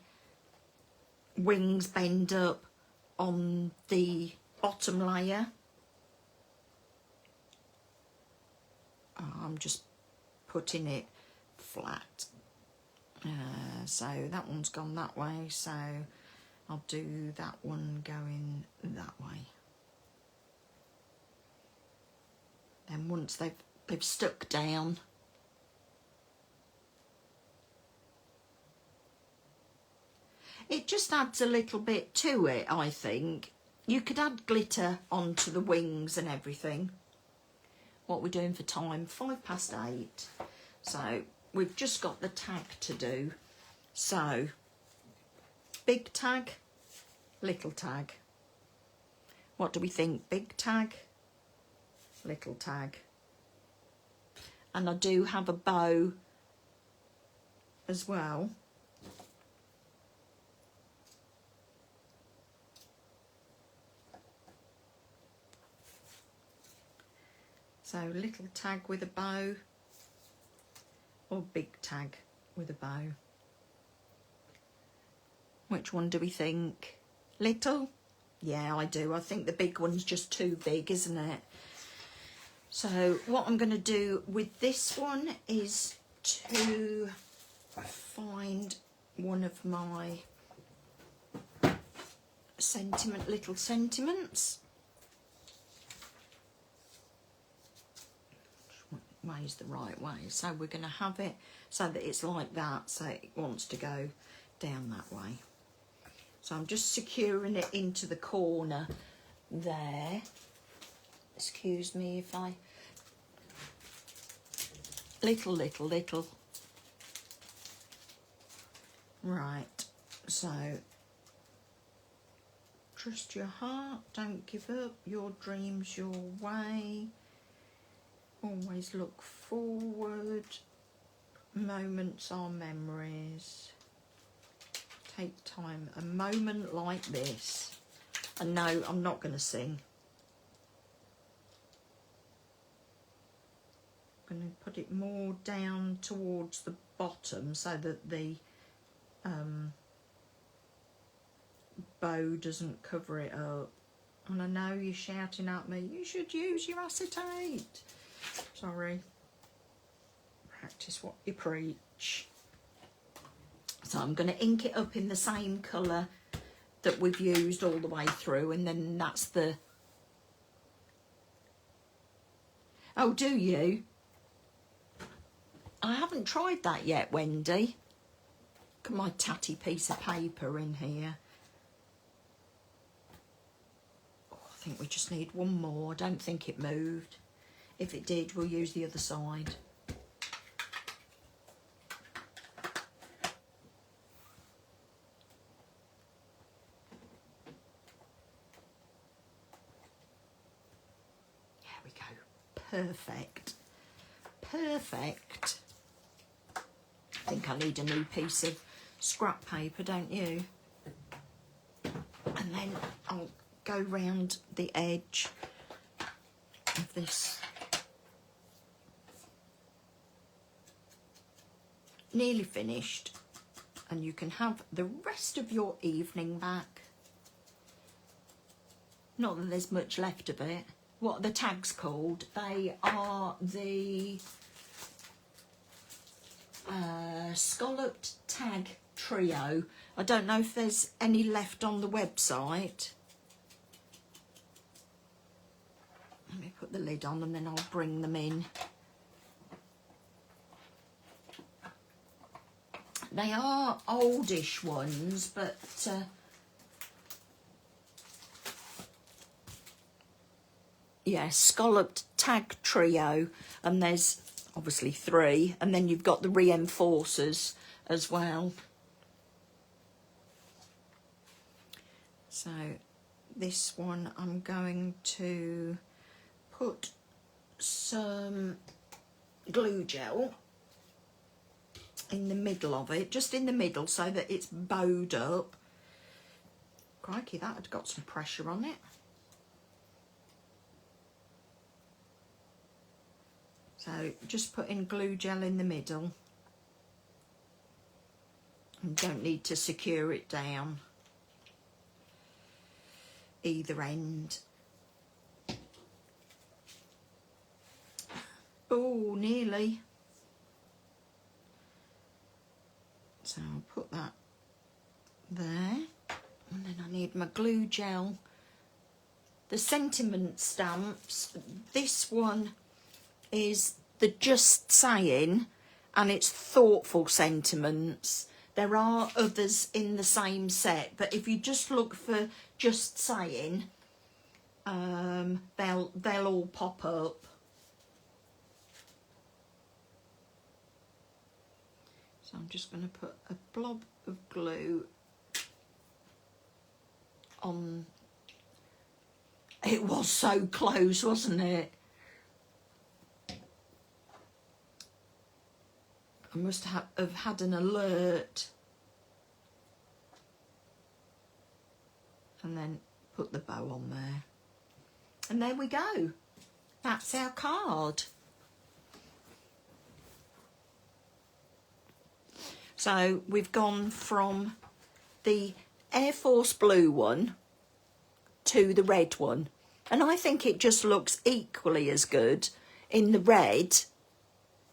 wings bend up on the bottom layer. I'm just putting it flat. So that one's gone that way, so I'll do that one going that way. Then once they've stuck down, it just adds a little bit to it, I think. You could add glitter onto the wings and everything. What we're doing for time, 8:05. So we've just got the tag to do. So big tag, little tag. What do we think? Big tag, little tag. And I do have a bow as well. So little tag with a bow, or big tag with a bow. Which one do we think? Little? Yeah, I do. I think the big one's just too big, isn't it? So what I'm going to do with this one is to find one of my little sentiments. Way is the right way, so we're going to have it so that it's like that, so it wants to go down that way. So I'm just securing it into the corner there. Excuse me if I little right. So trust your heart, don't give up, your dreams your way. Always look forward. Moments are memories. Take time. A moment like this. And no, I'm not going to sing. I'm going to put it more down towards the bottom so that the bow doesn't cover it up. And I know you're shouting at me, you should use your acetate. Sorry. Practice what you preach. So I'm going to ink it up in the same colour that we've used all the way through, and then that's the... Oh, do you? I haven't tried that yet, Wendy. Look at my tatty piece of paper in here. Oh, I think we just need one more. I don't think it moved. If it did, we'll use the other side. There we go. Perfect. Perfect. I think I need a new piece of scrap paper, don't you? And then I'll go round the edge of this. Nearly finished, and you can have the rest of your evening back. Not that there's much left of it. What are the tags called? They are the Scalloped tag trio. I don't know if there's any left on the website. Let me put the lid on and then I'll bring them in. They are oldish ones, but yeah, Scalloped tag trio, and there's obviously 3, and then you've got the reinforcers as well. So this one I'm going to put some glue gel in the middle of it, just in the middle, so that it's bowed up. Crikey, that had got some pressure on it. So just put in glue gel in the middle. You don't need to secure it down either end. Oh, nearly. So I'll put that there. And then I need my glue gel. The sentiment stamps, this one is the Just Saying, and it's thoughtful sentiments. There are others in the same set, but if you just look for Just Saying, they'll all pop up. So I'm just going to put a blob of glue on. It was so close, wasn't it? I must have had an alert. And then put the bow on there. And there we go. That's our card. So we've gone from the Air Force blue one to the red one, and I think it just looks equally as good in the red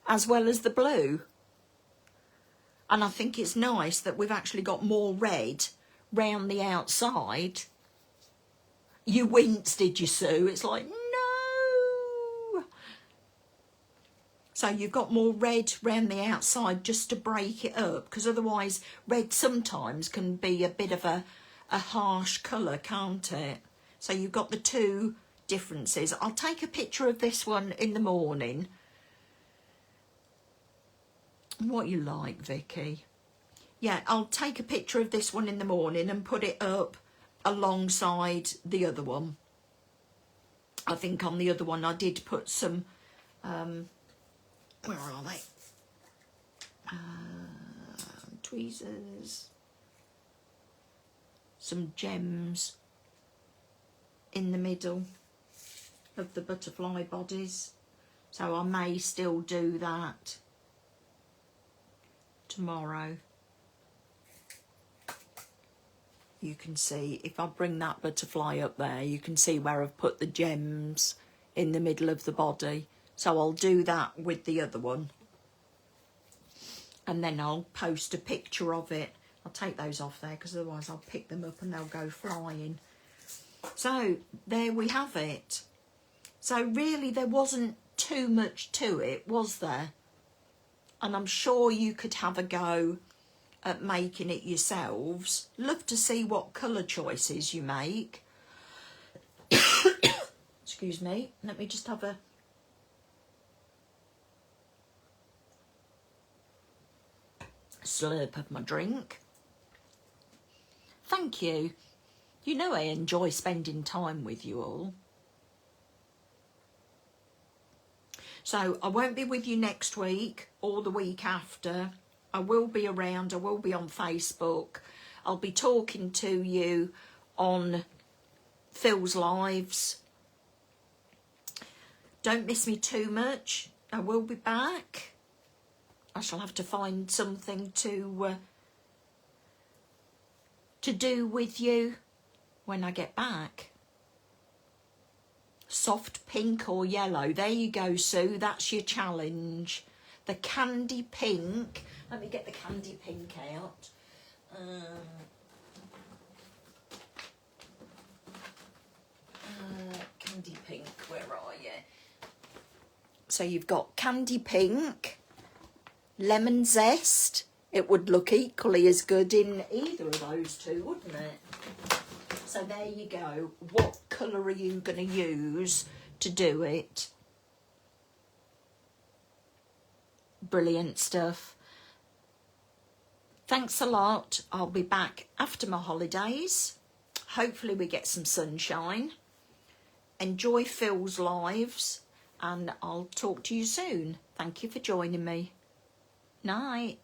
as well as the blue. And I think it's nice that we've actually got more red round the outside. You winced, did you, Sue? It's like, no. So you've got more red round the outside just to break it up, because otherwise red sometimes can be a bit of a harsh colour, can't it? So you've got the two differences. I'll take a picture of this one in the morning. What you like, Vicky? Yeah, I'll take a picture of this one in the morning and put it up alongside the other one. I think on the other one I did put some, where are they? Tweezers. Some gems in the middle of the butterfly bodies. So I may still do that tomorrow. You can see, if I bring that butterfly up there, you can see where I've put the gems in the middle of the body. So I'll do that with the other one. And then I'll post a picture of it. I'll take those off there because otherwise I'll pick them up and they'll go flying. So there we have it. So really there wasn't too much to it, was there? And I'm sure you could have a go at making it yourselves. Love to see what colour choices you make. Excuse me, let me just have a slurp of my drink. Thank you. You know I enjoy spending time with you all. So I won't be with you next week or the week after. I will be around. I will be on Facebook. I'll be talking to you on Phil's Lives. Don't miss me too much. I will be back. I shall have to find something to do with you when I get back. Soft pink or yellow. There you go, Sue. That's your challenge. The candy pink. Let me get the candy pink out. Candy pink, where are you? So you've got candy pink, lemon zest. It would look equally as good in either of those two, wouldn't it? So there you go. What colour are you going to use to do it? Brilliant stuff. Thanks a lot. I'll be back after my holidays. Hopefully we get some sunshine. Enjoy Phil's Lives and I'll talk to you soon. Thank you for joining me. Night.